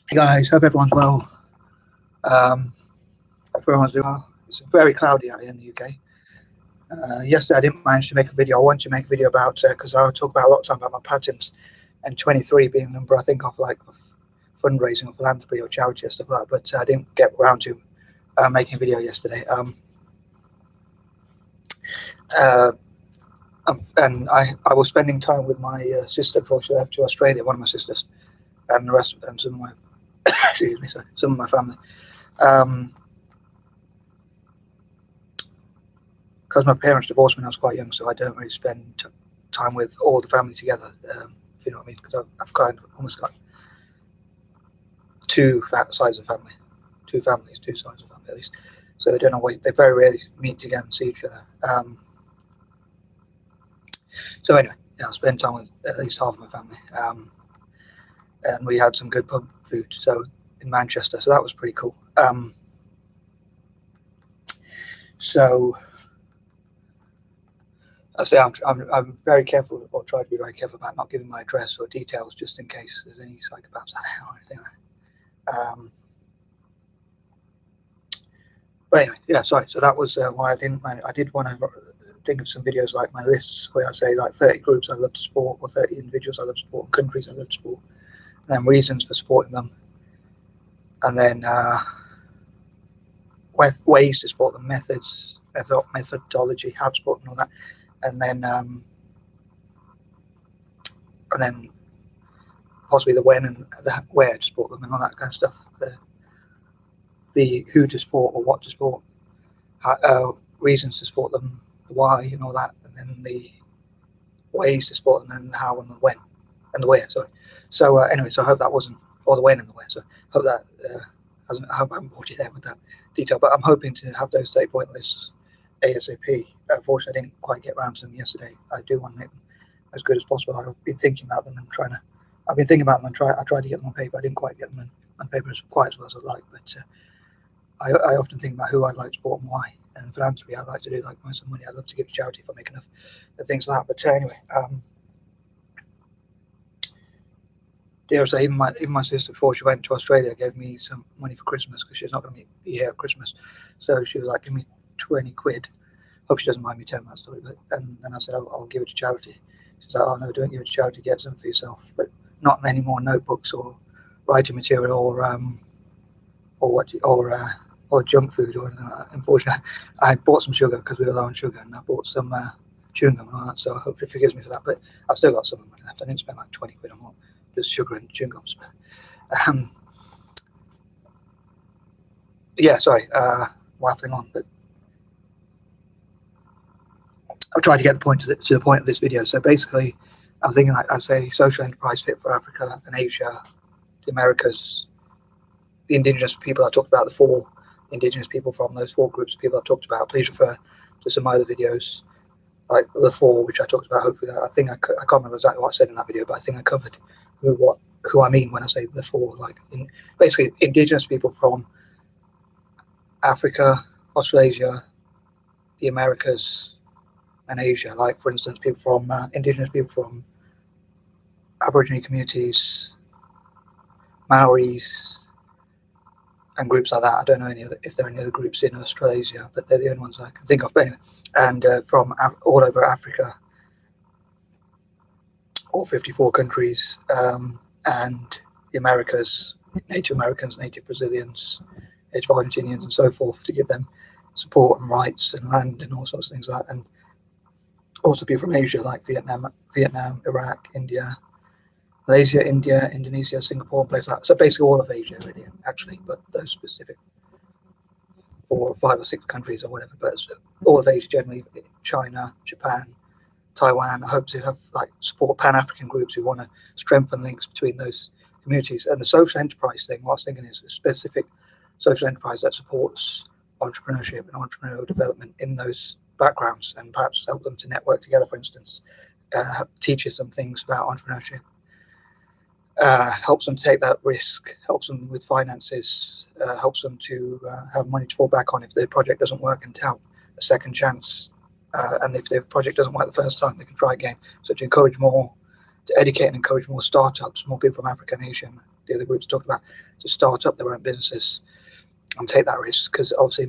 Hey guys, hope everyone's well. Hope everyone's doing well. It's very cloudy out here in the UK. Yesterday I didn't manage to make a video. I wanted to make a video about, because I talk about a lot of time about my patents, and 23 being the number I think of like fundraising or philanthropy or charity or stuff like that, but I didn't get around to making a video yesterday. And I was spending time with my sister before she left to Australia, one of my sisters, and the rest, and some of my excuse me, sorry, some of my family. Because my parents divorced when I was quite young, so I don't really spend time with all the family together, if you know what I mean, because I've kind of almost got two sides of family, two sides of family at least, so they very rarely meet together and see each other. So anyway, yeah, I spent time with at least half of my family, and we had some good pub food, so in Manchester, so that was pretty cool. So I say I'm very careful, or try to be very careful about not giving my address or details, just in case there's any psychopaths out there or anything like that. But anyway, yeah, sorry. So that was why I didn't. I did want to think of some videos like my lists, where I say like 30 groups I love to support, or 30 individuals I love to support, and countries I love to support, and then reasons for supporting them, and then ways to support them, methodology, how to support them, and all that, and then possibly the when and the where to support them and all that kind of stuff. The who to support or what to support, reasons to support them, the why and all that, and then the ways to support them, and the how and the when and the where. Sorry. So anyway, so I hope that wasn't, or the when and the where. So I hope that I hope I haven't bored you there with that detail. But I'm hoping to have those 30 point lists ASAP. Unfortunately, I didn't quite get around to them yesterday. I do want to make them as good as possible. I've been thinking about them and I've been thinking about them and I tried to get them on paper. I didn't quite get them on paper quite as well as I'd like, but I often think about who I'd like to support and why. And philanthropy, I'd like to do like most of the money I'd love to give to charity if I make enough and things like that. But anyway, dare I say, even my sister, before she went to Australia, gave me some money for Christmas, because she's not going to be here at Christmas. So she was like, give me 20 quid. Hope she doesn't mind me telling that story. But and I said, I'll give it to charity. She's like, oh no, don't give it to charity, get some for yourself. But not many more notebooks or writing material or junk food or anything like that. Unfortunately, I bought some sugar because we were low on sugar, and I bought some chewing gum and all that, so I hope she forgives me for that. But I've still got some money left. I didn't spend like 20 quid on just sugar and chewing gums. But, yeah, sorry, waffling on, but I'll try to get to the point of this video. So basically, I'm thinking, like I say, social enterprise fit for Africa and Asia, the Americas, the indigenous people I talked about, the 4 indigenous people from those 4 groups of people I've talked about. Please refer to some other videos, like the 4 which I talked about. Hopefully, I think I can't remember exactly what I said in that video, but I think I covered who I mean when I say the 4. Like basically, indigenous people from Africa, Australasia, the Americas, and Asia. Like for instance, people from indigenous people from Aboriginal communities, Maoris, and groups like that. I don't know if there are any other groups in Australasia, but they're the only ones I can think of. But anyway, and from all over Africa, all 54 countries, and the Americas, Native Americans, Native Brazilians, Native Argentinians, and so forth, to give them support and rights and land and all sorts of things like that. And also people from Asia, like Vietnam, Iraq, India, Malaysia, India, Indonesia, Singapore, places like that. So basically all of Asia, really, actually, but those specific 4 or 5 or 6 countries or whatever. But all of Asia generally, China, Japan, Taiwan. I hope to have like support Pan-African groups who want to strengthen links between those communities. And the social enterprise thing, what I was thinking is a specific social enterprise that supports entrepreneurship and entrepreneurial development in those backgrounds, and perhaps help them to network together, for instance, teaches them things about entrepreneurship, helps them take that risk, helps them with finances, helps them to have money to fall back on if their project doesn't work, and to have a second chance. And if their project doesn't work the first time, they can try again. So to encourage more, to educate and encourage more startups, more people from Africa and Asia, the other groups talked about, to start up their own businesses and take that risk, because obviously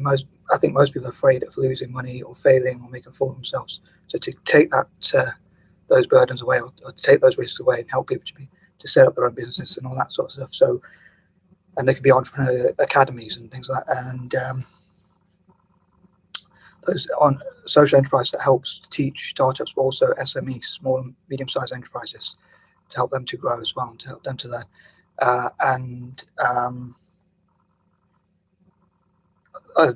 I think most people are afraid of losing money or failing or making a fool of themselves. So to take that those burdens away, or to take those risks away, and help people to set up their own businesses and all that sort of stuff. So, and there could be entrepreneur academies and things like that, and those on social enterprise that helps teach startups, but also SMEs, small and medium-sized enterprises, to help them to grow as well, and to help them to learn.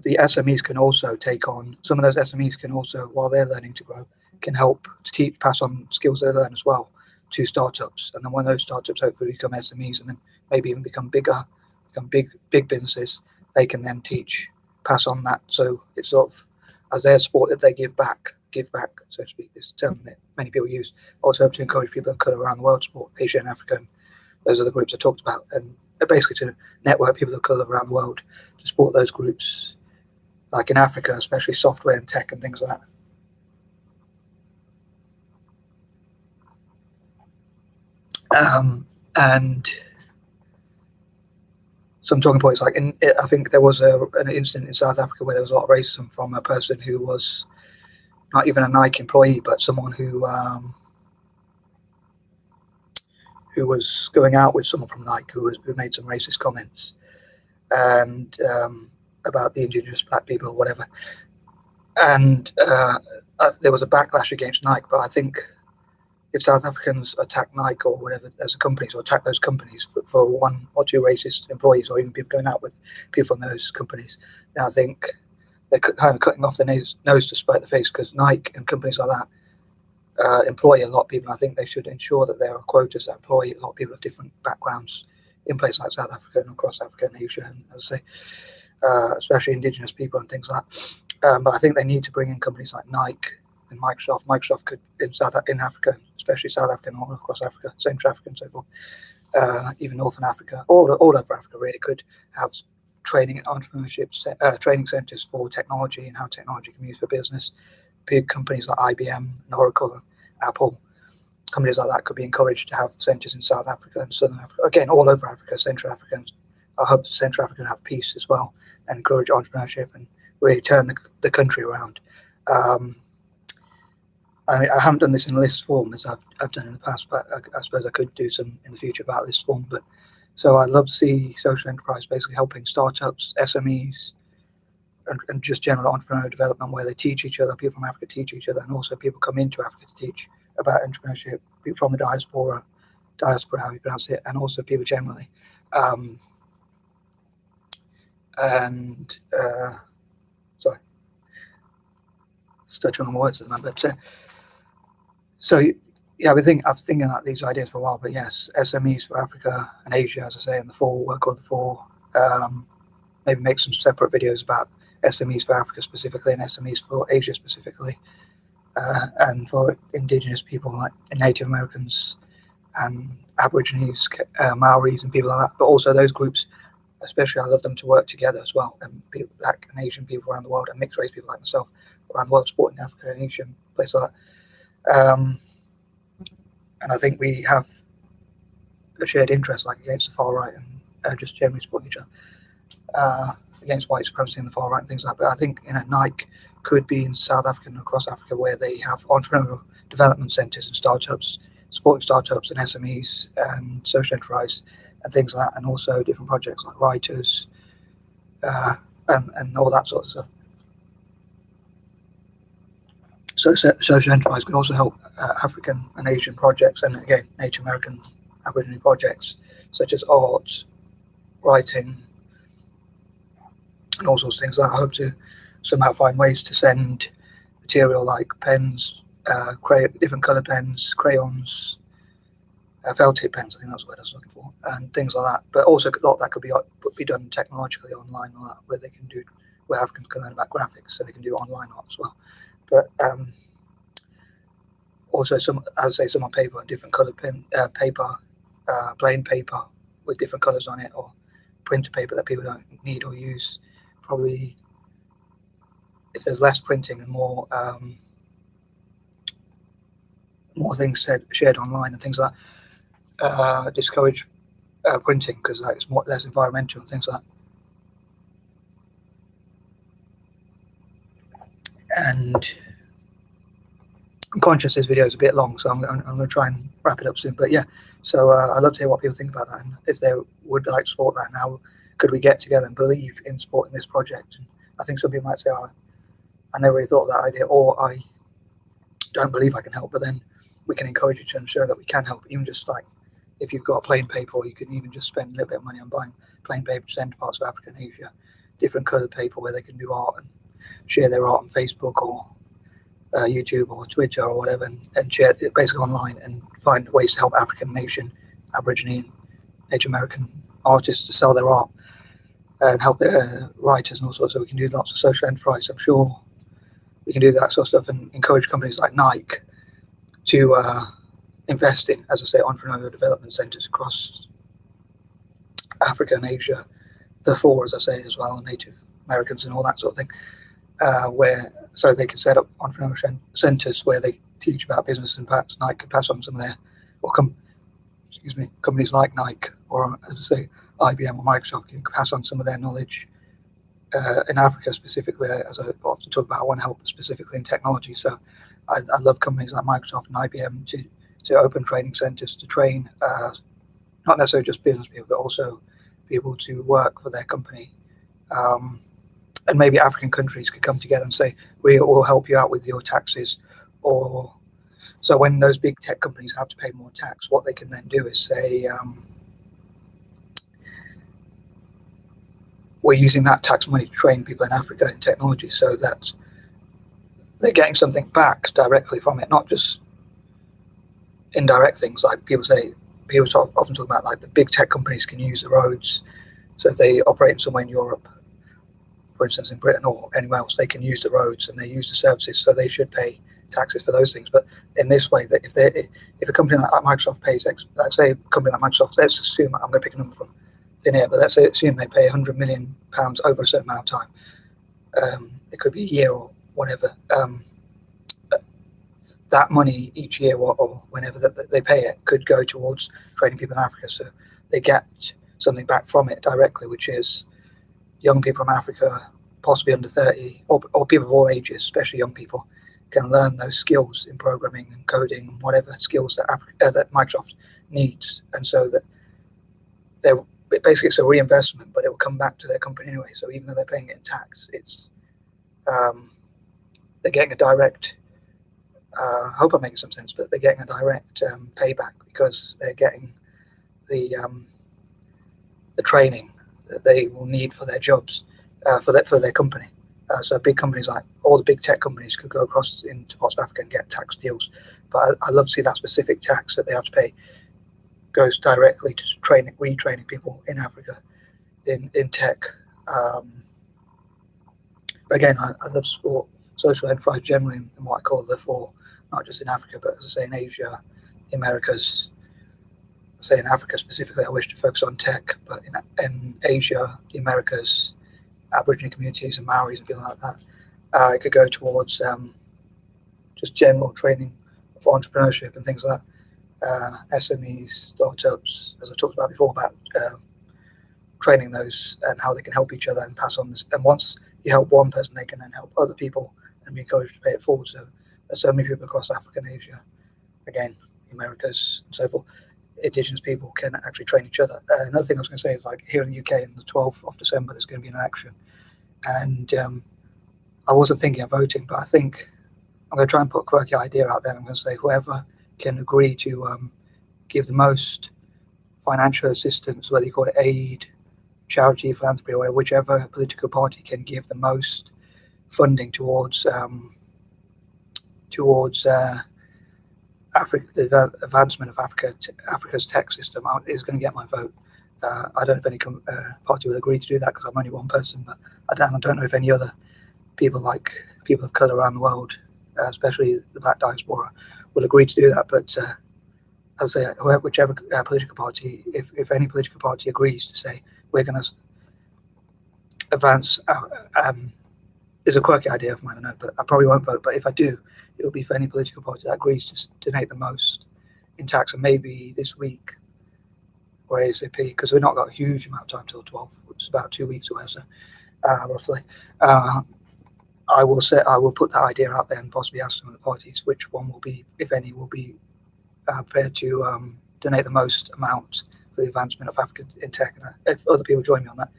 The SMEs can also take on, some of those SMEs can also, while they're learning to grow, can help to teach, pass on skills they learn as well to startups. And then when those startups hopefully become SMEs and then maybe even become bigger, become big businesses, they can then teach, pass on that. So it's sort of, as their sport, that they give back, so to speak, this term that many people use, also to encourage people of colour around the world to support Asia and Africa. And those are the groups I talked about, and basically to network people of colour around the world to support those groups, like in Africa, especially software and tech and things like that. And some talking points, like I think there was an incident in South Africa where there was a lot of racism from a person who was not even a Nike employee, but someone who was going out with someone from Nike who made some racist comments and about the indigenous black people or whatever. And there was a backlash against Nike, but I think if South Africans attack Nike or whatever as a company, or attack those companies for one or two racist employees, or even people going out with people from those companies, then I think they're kind of cutting off their nose to spite the face, because Nike and companies like that employ a lot of people. I think they should ensure that there are quotas that employ a lot of people of different backgrounds in places like South Africa and across Africa and Asia, and as I say, especially indigenous people and things like that. But I think they need to bring in companies like Nike and Microsoft. Microsoft could in Africa, especially South Africa and all across Africa, Central Africa and so forth, even Northern Africa, all over Africa really, could have training and entrepreneurship training centres for technology and how technology can be used for business. Big companies like IBM and Oracle and Apple, companies like that could be encouraged to have centres in South Africa and Southern Africa, again all over Africa, Central Africa. And I hope Central Africa can have peace as well and encourage entrepreneurship and really turn the country around. I mean, I haven't done this in list form as I've done in the past, but I suppose I could do some in the future about list form. But so I'd love to see social enterprise basically helping startups, SMEs, and just general entrepreneurial development, where they teach each other. People from Africa teach each other, and also people come into Africa to teach about entrepreneurship. People from the diaspora, how you pronounce it, and also people generally. Sorry, stuttering on my words at the moment. But so yeah, I was thinking about these ideas for a while. But yes, SMEs for Africa and Asia, as I say, and the four, work on the four. Maybe make some separate videos about SMEs for Africa specifically and SMEs for Asia specifically, and for indigenous people like Native Americans and Aborigines, Maoris and people like that. But also those groups, especially, I love them to work together as well, and people, Black and Asian people around the world, and mixed race people like myself around the world, supporting Africa and Asia, places like that. And I think we have a shared interest, like against the far right and just generally supporting each other. Against white supremacy and the far right and things like that. But I think Nike could be in South Africa and across Africa, where they have entrepreneurial development centres and startups, supporting startups and SMEs and social enterprise and things like that, and also different projects like writers and all that sort of stuff. So social enterprise could also help African and Asian projects, and again Native American, Aboriginal projects such as art, writing, and all sorts of things. I hope to somehow find ways to send material like pens, different colour pens, crayons, felt tip pens, I think that's what I was looking for, and things like that. But also a lot of that could be done technologically online, or that, where Africans can learn about graphics, so they can do online art as well. But also some on paper, and different colour paper, plain paper with different colours on it, or printer paper that people don't need or use. Probably, if there's less printing and more things shared online and things like that, discourage printing, because like it's less environmental and things like that. And I'm conscious this video is a bit long, so I'm going to try and wrap it up soon. But yeah, so I'd love to hear what people think about that, and if they would like to support that, and how could we get together and believe in supporting this project. And I think some people might say, oh, I never really thought of that idea, or I don't believe I can help, but then we can encourage each other and show that we can help. Even just like if you've got plain paper, or you can even just spend a little bit of money on buying plain paper to send to parts of Africa and Asia, different coloured paper where they can do art and share their art on Facebook or YouTube or Twitter or whatever, and share it basically online, and find ways to help African and Asian, Aboriginal and Native American artists to sell their art and help their writers and all sorts. So we can do lots of social enterprise. I'm sure we can do that sort of stuff, and encourage companies like Nike to invest in, as I say, entrepreneurial development centres across Africa and Asia, the four, as I say, as well, Native Americans and all that sort of thing, so they can set up entrepreneurial centres where they teach about business, and perhaps Nike can pass on some of their, or companies like Nike, or as I say, IBM or Microsoft can pass on some of their knowledge in Africa specifically. As I often talk about, I want to help specifically in technology. So I love companies like Microsoft and IBM to open training centres to train not necessarily just business people, but also people to work for their company. And maybe African countries could come together and say, we will help you out with your taxes. Or so when those big tech companies have to pay more tax, what they can then do is say, we're using that tax money to train people in Africa in technology, so that they're getting something back directly from it, not just indirect things. Like people often talk about, like the big tech companies can use the roads. So if they operate in somewhere in Europe, for instance, in Britain or anywhere else, they can use the roads and they use the services, so they should pay taxes for those things. But in this way, that if a company like Microsoft pays, let's say a company like Microsoft, let's assume, I'm going to pick a number from thin air, but let's assume they pay £100 million over a certain amount of time. It could be a year or whatever. That money each year or whenever that they pay it could go towards training people in Africa, so they get something back from it directly, which is young people from Africa, possibly under 30, or people of all ages, especially young people, can learn those skills in programming and coding and whatever skills that Microsoft needs. And so that basically it's a reinvestment, but it will come back to their company anyway. So even though they're paying it in tax, it's they're getting a direct, I hope I'm making some sense, but they're getting a direct payback, because they're getting the training that they will need for their jobs, for their company. So big companies, like all the big tech companies, could go across into parts of Africa and get tax deals. But I love to see that specific tax that they have to pay goes directly to retraining people in Africa in tech. But again, I love support social enterprise generally in what I call the four, not just in Africa, but as I say, in Asia, the Americas. Say in Africa specifically, I wish to focus on tech, but in Asia, the Americas, Aboriginal communities and Maoris and people like that, it could go towards just general training for entrepreneurship and things like that. SMEs, startups, as I talked about before, about training those and how they can help each other and pass on this. And once you help one person, they can then help other people and be encouraged to pay it forward. So there's so many people across Africa and Asia, again, the Americas and so forth. Indigenous people can actually train each other. Another thing I was going to say is, like here in the UK, on the 12th of December, there's going to be an election, and I wasn't thinking of voting, but I think I'm going to try and put a quirky idea out there. I'm going to say whoever can agree to give the most financial assistance, whether you call it aid, charity, philanthropy, or whichever political party can give the most funding towards the advancement of Africa's tech system is going to get my vote. I don't know if any party will agree to do that, because I'm only one person, but I don't know if any other people, like people of colour around the world, especially the Black diaspora, will agree to do that. But as I say, whichever political party, if any political party agrees to say we're going to advance, is a quirky idea of mine, I know, but I probably won't vote. But if I do, it will be for any political party that agrees to donate the most in tax. And maybe this week, or ASAP, because we've not got a huge amount of time till 12. It's about 2 weeks away, so roughly. I will put that idea out there and possibly ask some of the parties which one will be, if any, will be prepared to donate the most amount for the advancement of Africa in tech. And if other people join me on that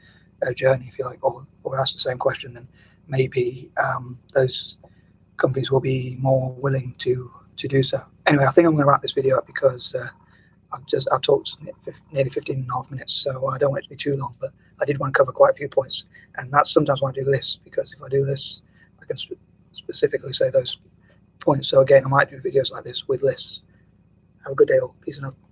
journey, if you like, or ask the same question, then maybe those companies will be more willing to do so. Anyway, I think I'm going to wrap this video up because I've talked nearly 15.5 minutes, so I don't want it to be too long, but I did want to cover quite a few points. And that's sometimes why I do lists, because if I do lists, I can specifically say those points. So again, I might do videos like this with lists. Have a good day all. Peace and love.